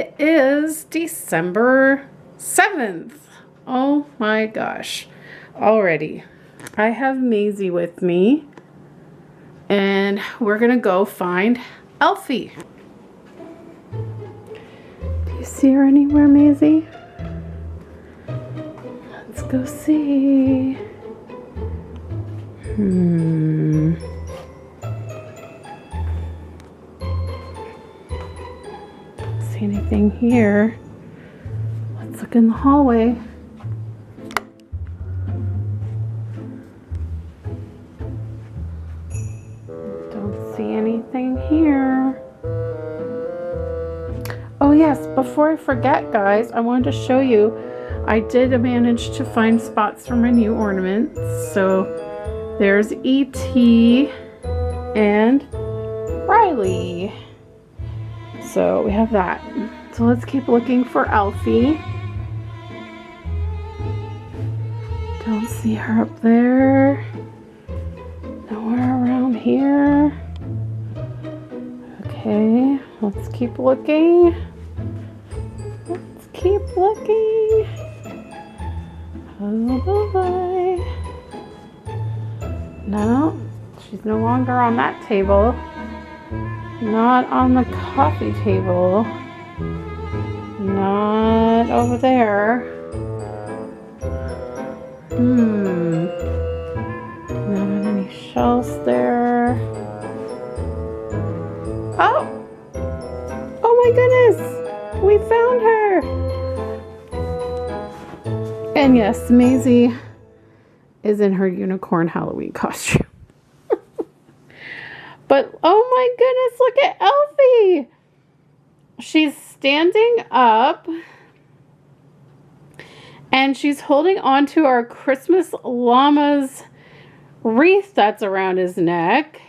it is December 7th. Oh my gosh. Already. I have Maisie with me. And we're going to go find Elfie. Do you see her anywhere, Maisie? Let's go see. Don't see anything here. Let's look in the hallway. Don't see anything here. Oh yes, before I forget, guys, I wanted to show you I did manage to find spots for my new ornaments. So there's E.T. and Riley. So we have that. So let's keep looking for Elfie. Don't see her up there. Nowhere around here. Okay, let's keep looking. Let's keep looking. Oh, bye. No, she's no longer on that table. Not on the coffee table. Not over there. Not any shelves there. Oh! Oh my goodness! We found her! And yes, Maisie is in her unicorn Halloween costume. But oh my goodness, look at Elfie! She's standing up and she's holding on to our Christmas llama's wreath that's around his neck.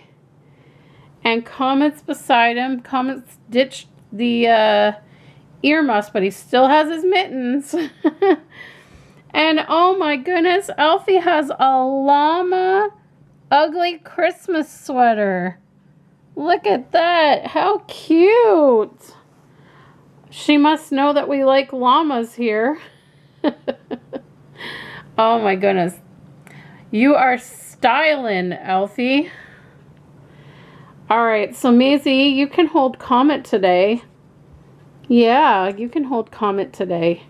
And Comet's beside him. Comet's ditched the earmuffs, but he still has his mittens. And oh my goodness, Elfie has a llama ugly Christmas sweater. Look at that. How cute. She must know that we like llamas here. Oh my goodness. You are styling, Elfie. Alright, so Maisie, you can hold Comet today. Yeah, you can hold Comet today.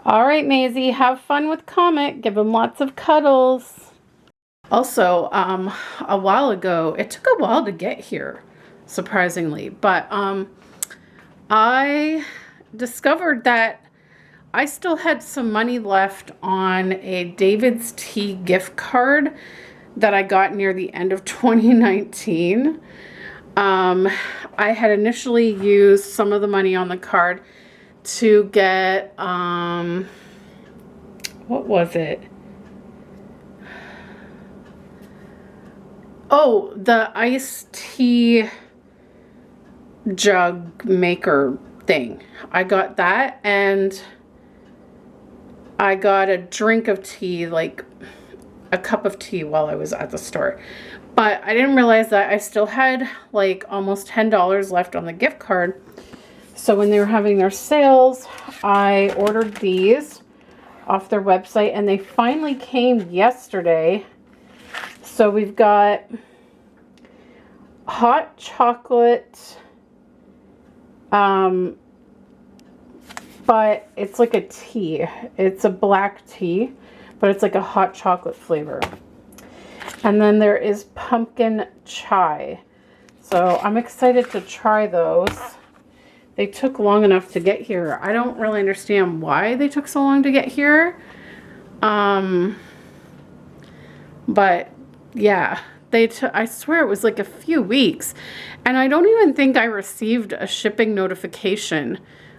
Alright, Maisie, have fun with Comet. Give him lots of cuddles. Also, a while ago, it took a while to get here, surprisingly, but I discovered that I still had some money left on a David's Tea gift card that I got near the end of 2019. I had initially used some of the money on the card to get, what was it? Oh, the iced tea jug maker thing. I got that, and I got a drink of tea, like a cup of tea while I was at the store. But I didn't realize that I still had like almost $10 left on the gift card. So when they were having their sales, I ordered these off their website, and they finally came yesterday. So we've got hot chocolate, but it's like a tea. It's a black tea, but it's like a hot chocolate flavor. And then there is pumpkin chai. So I'm excited to try those. They took long enough to get here. I don't really understand why they took so long to get here. But yeah, I swear it was like a few weeks. And I don't even think I received a shipping notification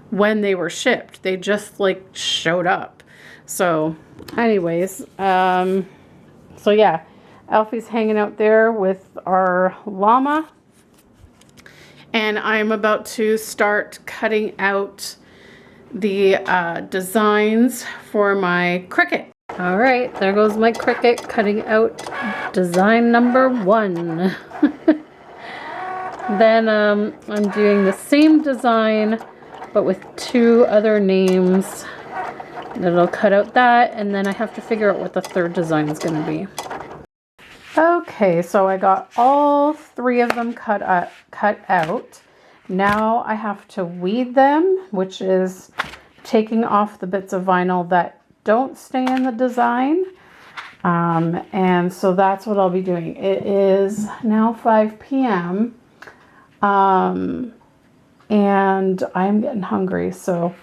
when they were shipped. They just like showed up. So anyways, so yeah, Elfie's hanging out there with our llama. And I'm about to start cutting out the designs for my Cricut. All right, there goes my Cricut cutting out design number 1. Then I'm doing the same design, but with 2 other names. It'll cut out that, and then I have to figure out what the third design is going to be. Okay, so I got all 3 of them cut out. Now I have to weed them, which is taking off the bits of vinyl that don't stay in the design. And so that's what I'll be doing. It is now 5 p.m. And I'm getting hungry. So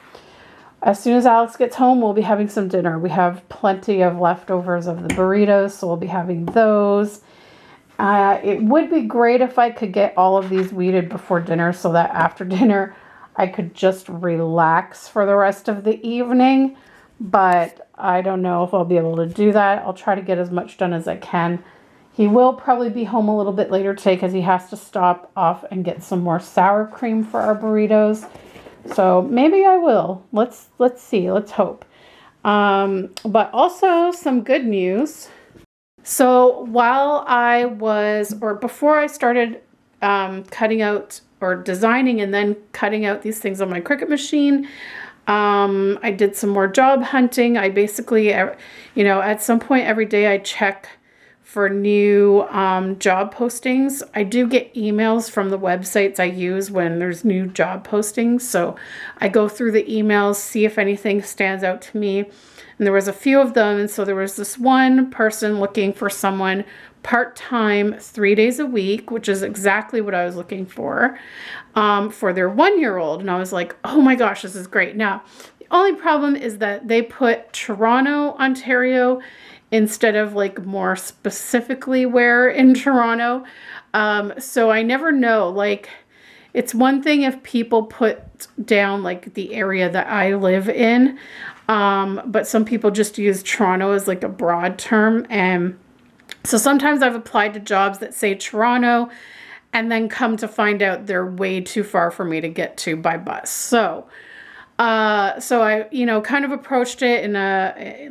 as soon as Alex gets home, we'll be having some dinner. We have plenty of leftovers of the burritos, so we'll be having those. It would be great if I could get all of these weeded before dinner so that after dinner I could just relax for the rest of the evening. But I don't know if I'll be able to do that. I'll try to get as much done as I can. He will probably be home a little bit later today because he has to stop off and get some more sour cream for our burritos. So maybe I will. Let's see. Let's hope. But also some good news. So while I was, or before I started cutting out or designing and then cutting out these things on my Cricut machine, I did some more job hunting. I basically, you know, at some point every day I check for new job postings. I do get emails from the websites I use when there's new job postings. So I go through the emails, see if anything stands out to me. And there was a few of them. And so there was this one person looking for someone part-time 3 days a week, which is exactly what I was looking for their 1-year-old. And I was like, oh my gosh, this is great. Now, the only problem is that they put Toronto, Ontario, instead of like more specifically where in Toronto. So I never know, like, it's one thing if people put down like the area that I live in, but some people just use Toronto as like a broad term. And so sometimes I've applied to jobs that say Toronto and then come to find out they're way too far for me to get to by bus. So I, you know, kind of approached it in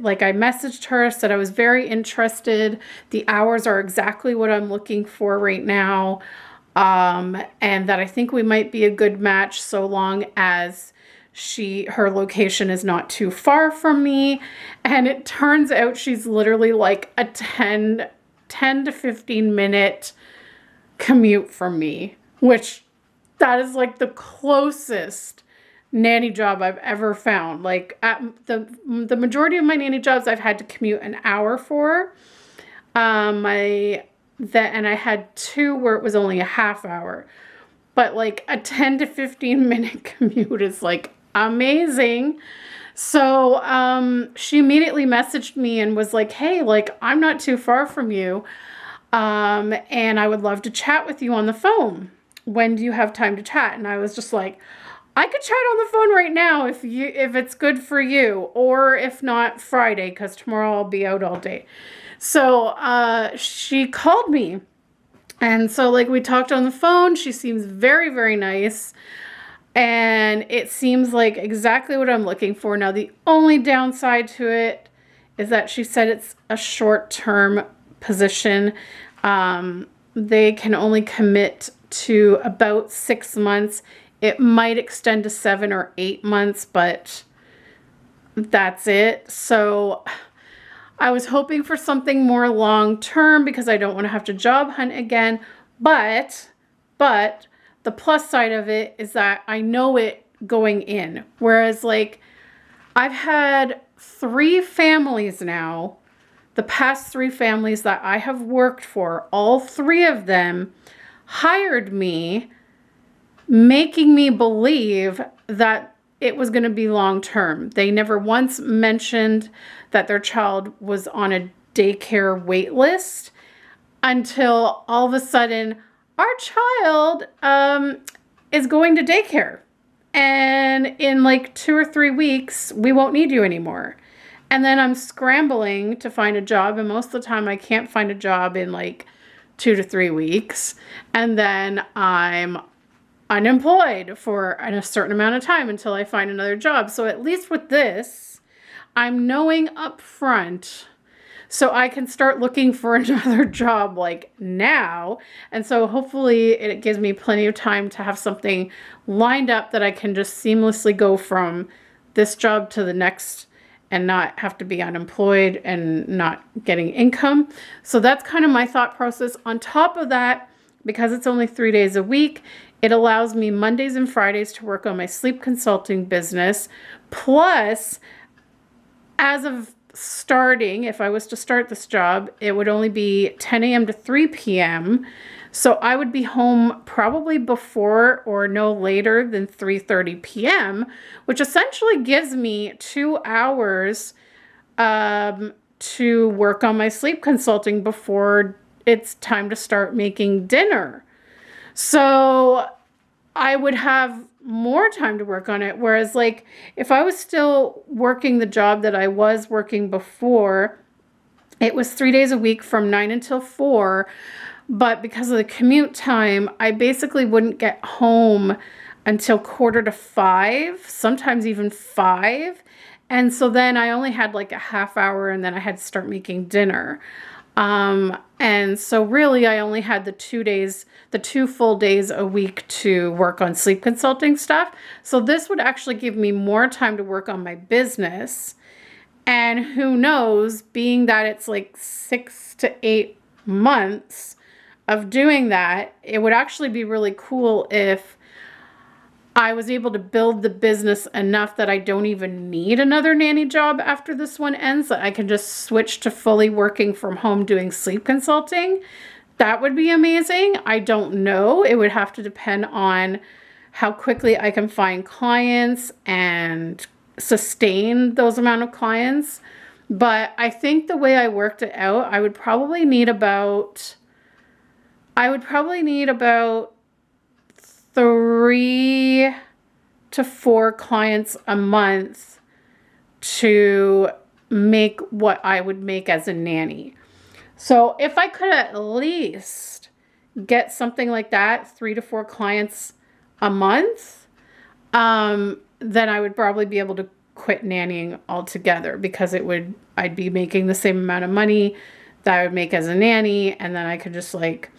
like I messaged her, said I was very interested. The hours are exactly what I'm looking for right now. And that I think we might be a good match so long as her location is not too far from me. And it turns out she's literally like a 10 to 15 minute commute from me, which that is like the closest nanny job I've ever found. Like at the majority of my nanny jobs I've had to commute an hour for. And I had 2 where it was only a half hour. But like a 10 to 15 minute commute is like amazing. So she immediately messaged me and was like, hey, like I'm not too far from you. And I would love to chat with you on the phone. When do you have time to chat? And I was just like, I could chat on the phone right now if it's good for you, or if not Friday, because tomorrow I'll be out all day. So she called me, and so like we talked on the phone. She seems very, very nice, and it seems like exactly what I'm looking for. Now the only downside to it is that she said it's a short-term position. They can only commit to about 6 months. It might extend to 7 or 8 months, but that's it. So I was hoping for something more long-term because I don't want to have to job hunt again. But the plus side of it is that I know it going in. Whereas like I've had 3 families now, the past 3 families that I have worked for, all 3 of them hired me, making me believe that it was going to be long-term. They never once mentioned that their child was on a daycare wait list until all of a sudden our child is going to daycare. And in like 2 or 3 weeks, we won't need you anymore. And then I'm scrambling to find a job. And most of the time I can't find a job in like 2 to 3 weeks. And then I'm unemployed for a certain amount of time until I find another job. So at least with this, I'm knowing up front so I can start looking for another job like now. And so hopefully it gives me plenty of time to have something lined up that I can just seamlessly go from this job to the next and not have to be unemployed and not getting income. So that's kind of my thought process. On top of that, because it's only 3 days a week, it allows me Mondays and Fridays to work on my sleep consulting business. Plus, as of starting, if I was to start this job, it would only be 10 a.m. to 3 p.m. So I would be home probably before or no later than 3:30 p.m., which essentially gives me 2 hours to work on my sleep consulting before it's time to start making dinner. So I would have more time to work on it. Whereas like if I was still working the job that I was working before, it was 3 days a week from 9 until 4. But because of the commute time, I basically wouldn't get home until 4:45, sometimes even 5. And so then I only had like a half hour and then I had to start making dinner. And so really I only had the 2 full days a week to work on sleep consulting stuff. So this would actually give me more time to work on my business. And who knows, being that it's like 6 to 8 months of doing that, it would actually be really cool if I was able to build the business enough that I don't even need another nanny job after this one ends, that I can just switch to fully working from home doing sleep consulting. That would be amazing. I don't know. It would have to depend on how quickly I can find clients and sustain those amount of clients. But I think the way I worked it out, I would probably need about 3 to 4 clients a month to make what I would make as a nanny. So if I could at least get something like that, 3 to 4 clients a month, then I would probably be able to quit nannying altogether, because I'd be making the same amount of money that I would make as a nanny, and then I could just like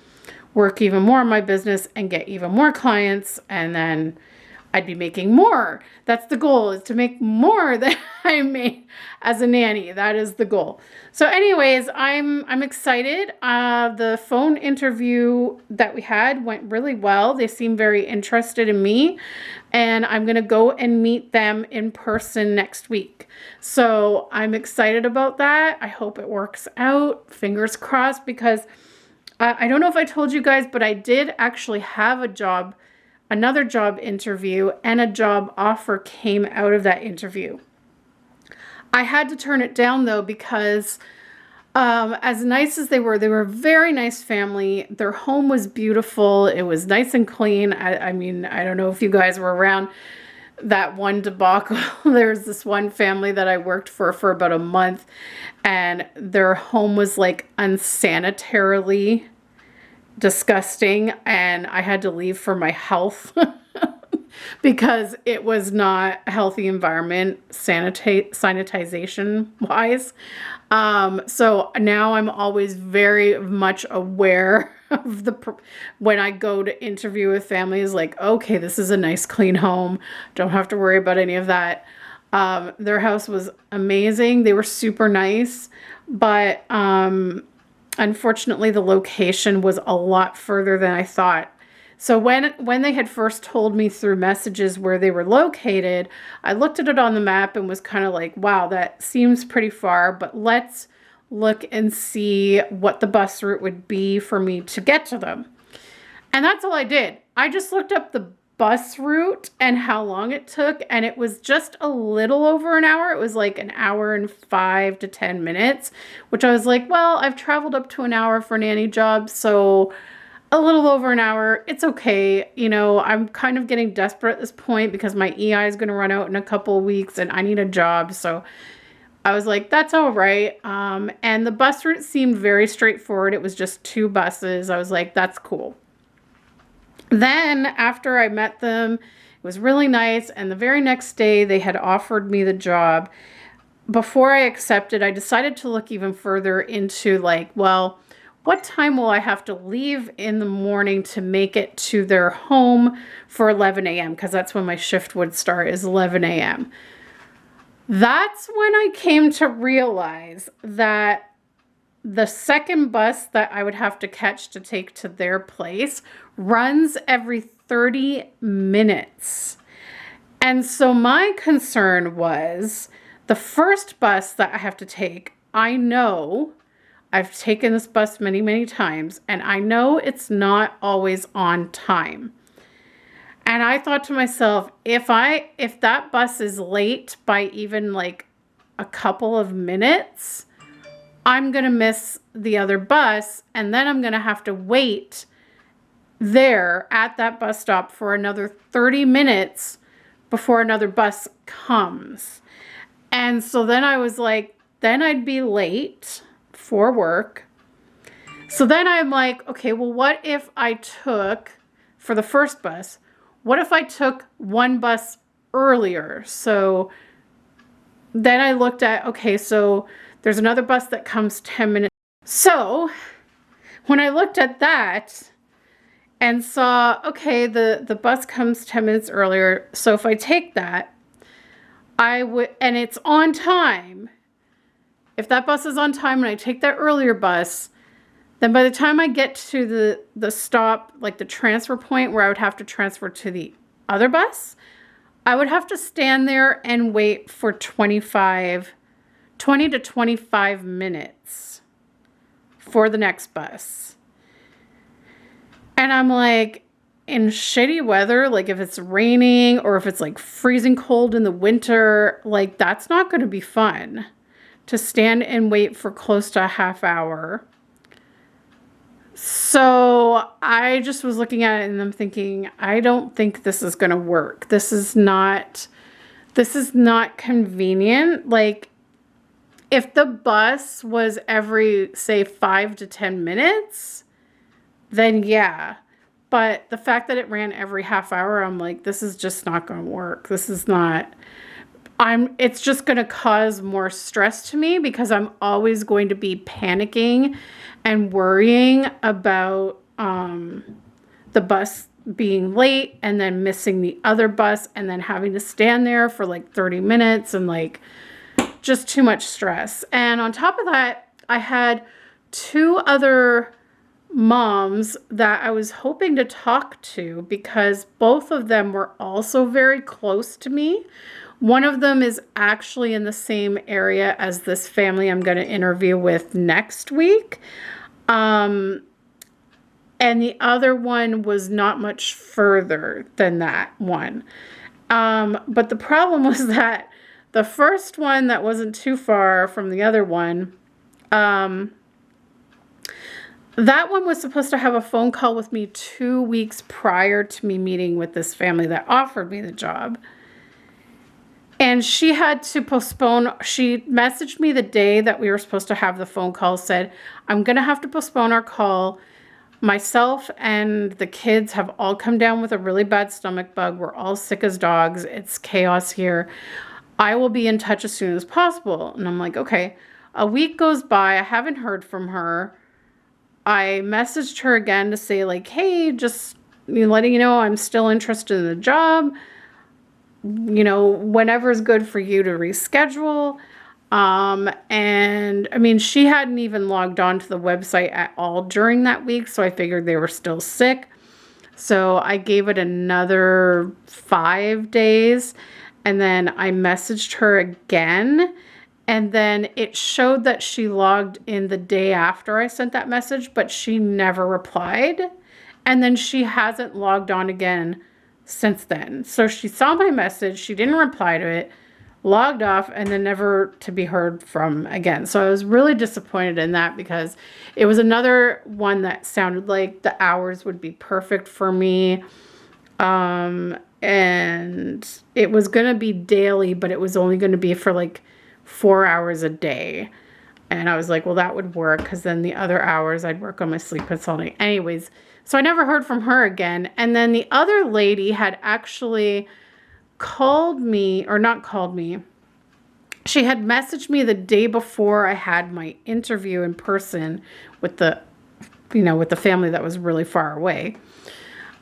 work even more on my business and get even more clients, and then I'd be making more. That's the goal, is to make more than I made as a nanny. That is the goal. So anyways, I'm excited. The phone interview that we had went really well. They seem very interested in me, and I'm going to go and meet them in person next week. So I'm excited about that. I hope it works out. Fingers crossed, because I don't know if I told you guys, but I did actually have another job interview, and a job offer came out of that interview. I had to turn it down though, because as nice as they were a very nice family. Their home was beautiful. It was nice and clean. I mean, I don't know if you guys were around that one debacle. There's this one family that I worked for about a month, and their home was like unsanitarily disgusting, and I had to leave for my health because it was not a healthy environment sanitization wise. So now I'm always very much aware of when I go to interview with families, like, okay, this is a nice clean home. Don't have to worry about any of that. Their house was amazing. They were super nice, but unfortunately the location was a lot further than I thought. So when they had first told me through messages where they were located, I looked at it on the map and was kind of like, wow, that seems pretty far, but let's look and see what the bus route would be for me to get to them. And that's all I did. I just looked up the bus route and how long it took, and it was just a little over an hour. It was like an hour and 5 to 10 minutes, which I was like, well, I've traveled up to an hour for nanny jobs, so a little over an hour, it's okay. You know, I'm kind of getting desperate at this point because my EI is going to run out in a couple of weeks and I need a job. So I was like, that's all right. And the bus route seemed very straightforward. It was just 2 buses. I was like, that's cool. Then after I met them, it was really nice. And the very next day they had offered me the job. before I accepted, I decided to look even further into like, well, what time will I have to leave in the morning to make it to their home for 11 a.m.? Because that's when my shift would start, is 11 a.m. That's when I came to realize that the second bus that I would have to catch to take to their place runs every 30 minutes. And so my concern was the first bus that I have to take, I know I've taken this bus many, many times, and I know it's not always on time. And I thought to myself, if that bus is late by even like a couple of minutes, I'm going to miss the other bus, and then I'm going to have to wait there at that bus stop for another 30 minutes before another bus comes. And so then I was like, then I'd be late for work. So then I'm like, okay, well, what if I took, for the first bus, what if I took one bus earlier? So then I looked at, okay, so there's another bus that comes 10 minutes. So when I looked at that and saw, okay, the bus comes 10 minutes earlier. So if I take that, I would, and it's on time. If that bus is on time and I take that earlier bus, then by the time I get to the stop, like the transfer point where I would have to transfer to the other bus, I would have to stand there and wait for 20 to 25 minutes for the next bus. And I'm like, in shitty weather, like if it's raining or if it's like freezing cold in the winter, like that's not going to be fun to stand and wait for close to a half hour. So I just was looking at it and I'm thinking, I don't think this is going to work. This is not convenient. Like if the bus was every, say, 5 to 10 minutes, then yeah. But the fact that it ran every half hour, I'm like, this is just not going to work. This is not, it's just going to cause more stress to me because I'm always going to be panicking and worrying about the bus being late and then missing the other bus and then having to stand there for like 30 minutes and like just too much stress. And on top of that, I had 2 other moms that I was hoping to talk to because both of them were also very close to me. One of them is actually in the same area as this family I'm going to interview with next week. And the other one was not much further than that one. But the problem was that the first one that wasn't too far from the other one, that one was supposed to have a phone call with me 2 weeks prior to me meeting with this family that offered me the job. And she had to postpone. She messaged me the day that we were supposed to have the phone call, said, I'm going to have to postpone our call. Myself and the kids have all come down with a really bad stomach bug. We're all sick as dogs. It's chaos here. I will be in touch as soon as possible. And I'm like, okay. A week goes by. I haven't heard from her. I messaged her again to say like, hey, just letting you know I'm still interested in the job. You know, whenever is good for you to reschedule. And I mean, she hadn't even logged on to the website at all during that week. So I figured they were still sick. So I gave it another 5 days. And then I messaged her again. And then it showed that she logged in the day after I sent that message, but she never replied. And then she hasn't logged on again since then. So she saw my message, she didn't reply to it, logged off, and then never to be heard from again. So I was really disappointed in that because it was another one that sounded like the hours would be perfect for me. And it was going to be daily, but it was only going to be for like 4 hours a day. And I was like, well, that would work because then the other hours I'd work on my sleep consulting. Anyways, so I never heard from her again. And then the other lady had actually called me, or not called me. she had messaged me the day before I had my interview in person with the, with the family that was really far away.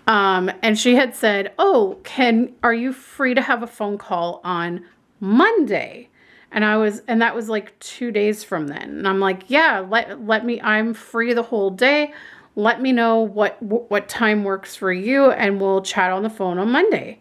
And she had said, oh, are you free to have a phone call on Monday? And that was like 2 days from then. And I'm like, yeah, I'm free the whole day. Let me know what time works for you and we'll chat on the phone on Monday.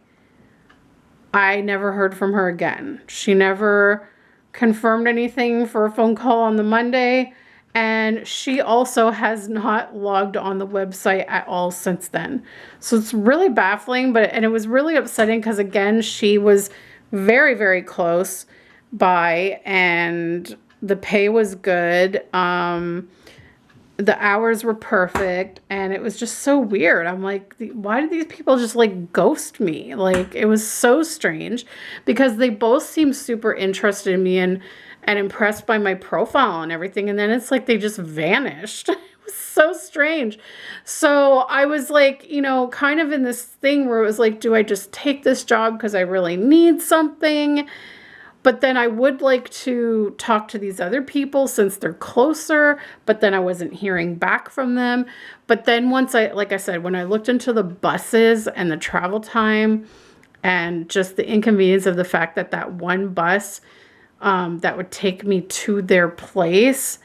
I never heard from her again. She never confirmed anything for a phone call on the Monday. And she also has not logged on the website at all since then. So it's really baffling, and it was really upsetting because, again, she was very, very close by and the pay was good. The hours were perfect and it was just so weird. I'm like, why did these people just like ghost me? Like, it was so strange because they both seemed super interested in me and impressed by my profile and everything. And then it's like they just vanished. It was so strange. So I was like, kind of in this thing where it was like, do I just take this job because I really need something? But then I would like to talk to these other people since they're closer, but then I wasn't hearing back from them. But then like I said, when I looked into the buses and the travel time and just the inconvenience of the fact that one bus that would take me to their place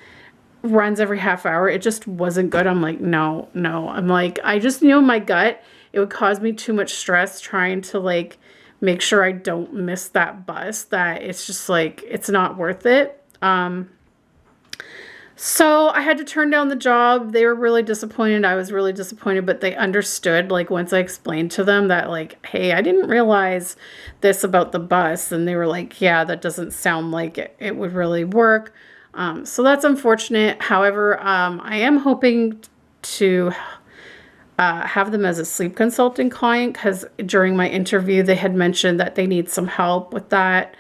runs every half hour, it just wasn't good. I'm like, no. I'm like, I just knew in my gut it would cause me too much stress trying to like make sure I don't miss that bus, that it's just like, it's not worth it. So I had to turn down the job. They were really disappointed. I was really disappointed, but they understood, like, once I explained to them that, like, hey, I didn't realize this about the bus. And they were like, yeah, that doesn't sound like it would really work. So that's unfortunate. However, I am hoping to have them as a sleep consulting client because during my interview they had mentioned that they need some help with that,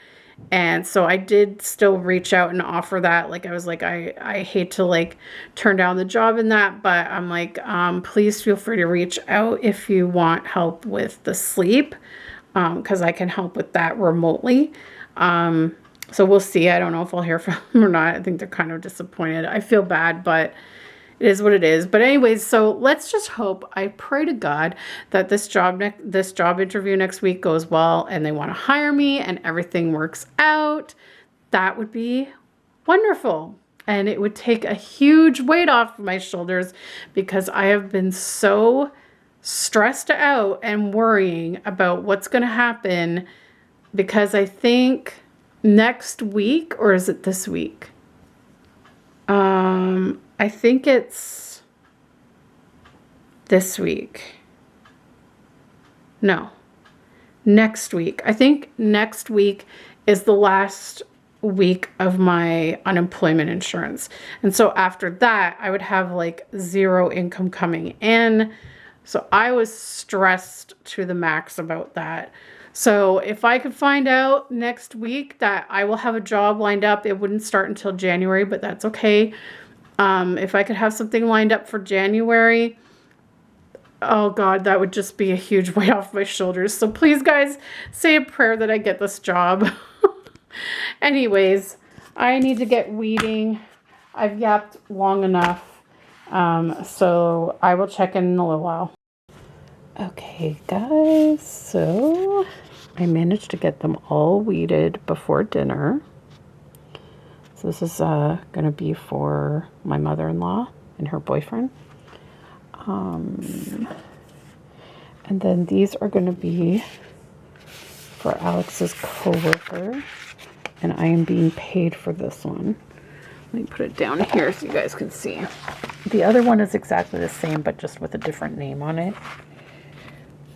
and so I did still reach out and offer that. Like, I was like, I hate to like turn down the job in that, but I'm like, please feel free to reach out if you want help with the sleep, because I can help with that remotely. So we'll see. I don't know if I'll hear from them or not. I think they're kind of disappointed. I feel bad, but it is what it is. But anyways, so let's just hope, I pray to God that this job interview next week goes well and they want to hire me and everything works out. That would be wonderful. And it would take a huge weight off my shoulders because I have been so stressed out and worrying about what's going to happen, because I think next week, or is it this week? I think it's this week. No, next week. I think next week is the last week of my unemployment insurance. And so after that, I would have like zero income coming in. So I was stressed to the max about that. So if I could find out next week that I will have a job lined up, it wouldn't start until January, but that's okay. If I could have something lined up for January, oh God, that would just be a huge weight off my shoulders. So please, guys, say a prayer that I get this job. Anyways, I need to get weeding. I've yapped long enough. So I will check in a little while. Okay, guys, so I managed to get them all weeded before dinner. So this is going to be for my mother-in-law and her boyfriend. And then these are going to be for Alex's coworker. And I am being paid for this one. Let me put it down here so you guys can see. The other one is exactly the same, but just with a different name on it.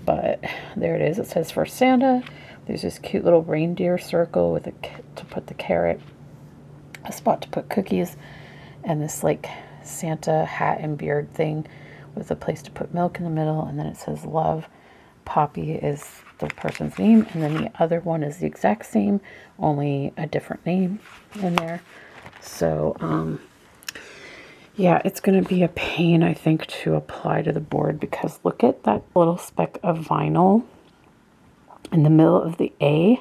But there it is. It says for Santa. There's this cute little reindeer circle with to put the carrot, a spot to put cookies, and this like Santa hat and beard thing with a place to put milk in the middle. And then it says love. Poppy is the person's name, and then the other one is the exact same, only a different name in there. So yeah, it's going to be a pain, I think, to apply to the board, because look at that little speck of vinyl in the middle of the A.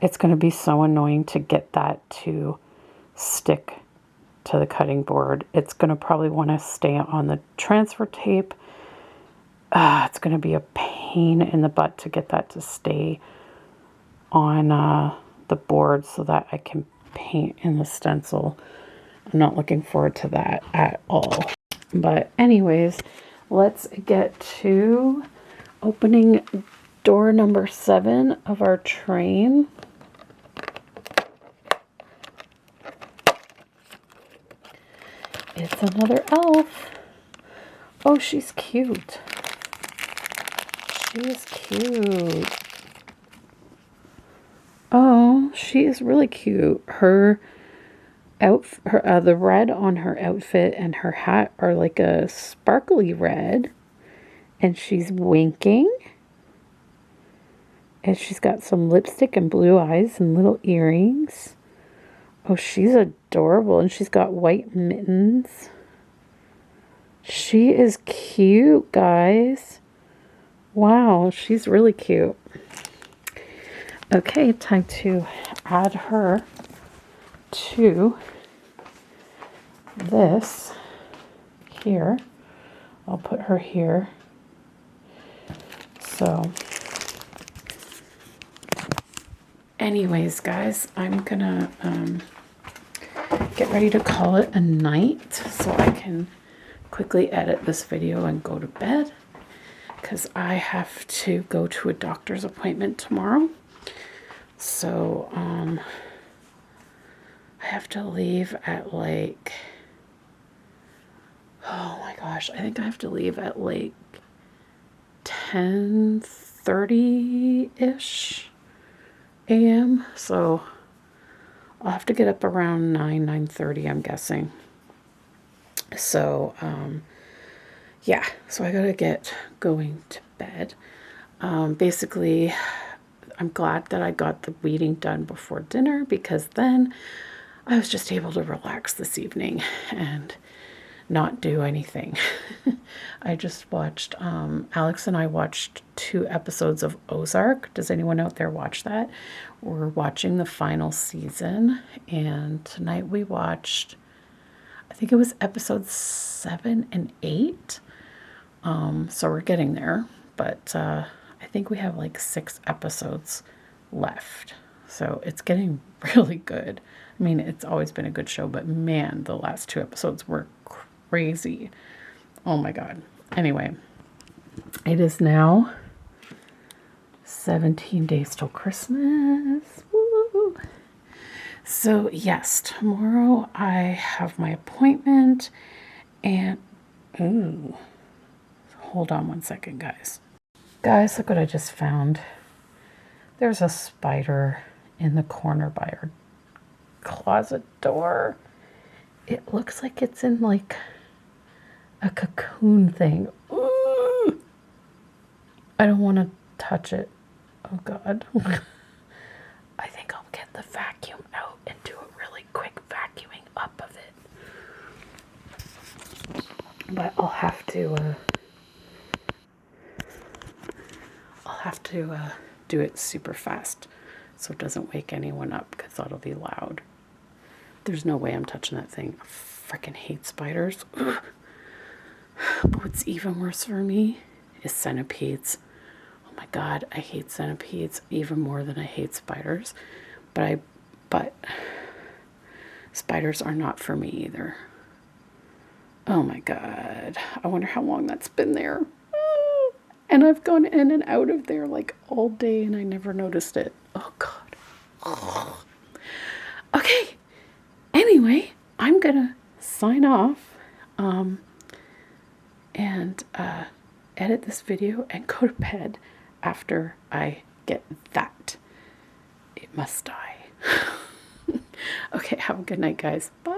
it's going to be so annoying to get that to stick to the cutting board. It's going to probably want to stay on the transfer tape. It's going to be a pain in the butt to get that to stay on the board so that I can paint in the stencil. I'm not looking forward to that at all. But anyways, let's get to opening door number 7 of our train. It's another elf. Oh, she's cute. She is cute. Oh, she is really cute. Her the red on her outfit and her hat are like a sparkly red, and she's winking, and she's got some lipstick and blue eyes and little earrings. Oh, she's adorable, and she's got white mittens. She is cute, guys. Wow, she's really cute. Okay, time to add her to this here. I'll put her here. So anyways, guys, I'm gonna get ready to call it a night so I can quickly edit this video and go to bed, because I have to go to a doctor's appointment tomorrow. So I have to leave at like, oh my gosh, I think I have to leave at like 10:30-ish a.m. So I'll have to get up around 9:30, I'm guessing. So yeah, so I gotta get going to bed. Basically, I'm glad that I got the reading done before dinner, because then I was just able to relax this evening and not do anything. I just watched, Alex and I watched 2 episodes of Ozark. Does anyone out there watch that? We're watching the final season, and tonight we watched, I think it was episodes 7 and 8. So we're getting there, but I think we have like 6 episodes left. So it's getting really good. I mean, it's always been a good show, but man, the last 2 episodes were crazy. Oh my God. Anyway, it is now 17 days till Christmas. Woo! So yes, tomorrow I have my appointment, and ooh, hold on one second, guys. Guys, look what I just found. There's a spider in the corner by our closet door. It looks like it's in like a cocoon thing. Ooh! I don't want to touch it. Oh God. I think I'll get the vacuum out and do a really quick vacuuming up of it. But I'll have to do it super fast so it doesn't wake anyone up, because that'll be loud. There's no way I'm touching that thing. I freaking hate spiders. But what's even worse for me is centipedes. Oh my God, I hate centipedes even more than I hate spiders. But spiders are not for me either. Oh my God. I wonder how long that's been there. And I've gone in and out of there like all day and I never noticed it. Oh God. Okay. Anyway, I'm gonna sign off and edit this video and go to bed after I get that. It must die. Okay, have a good night, guys. Bye.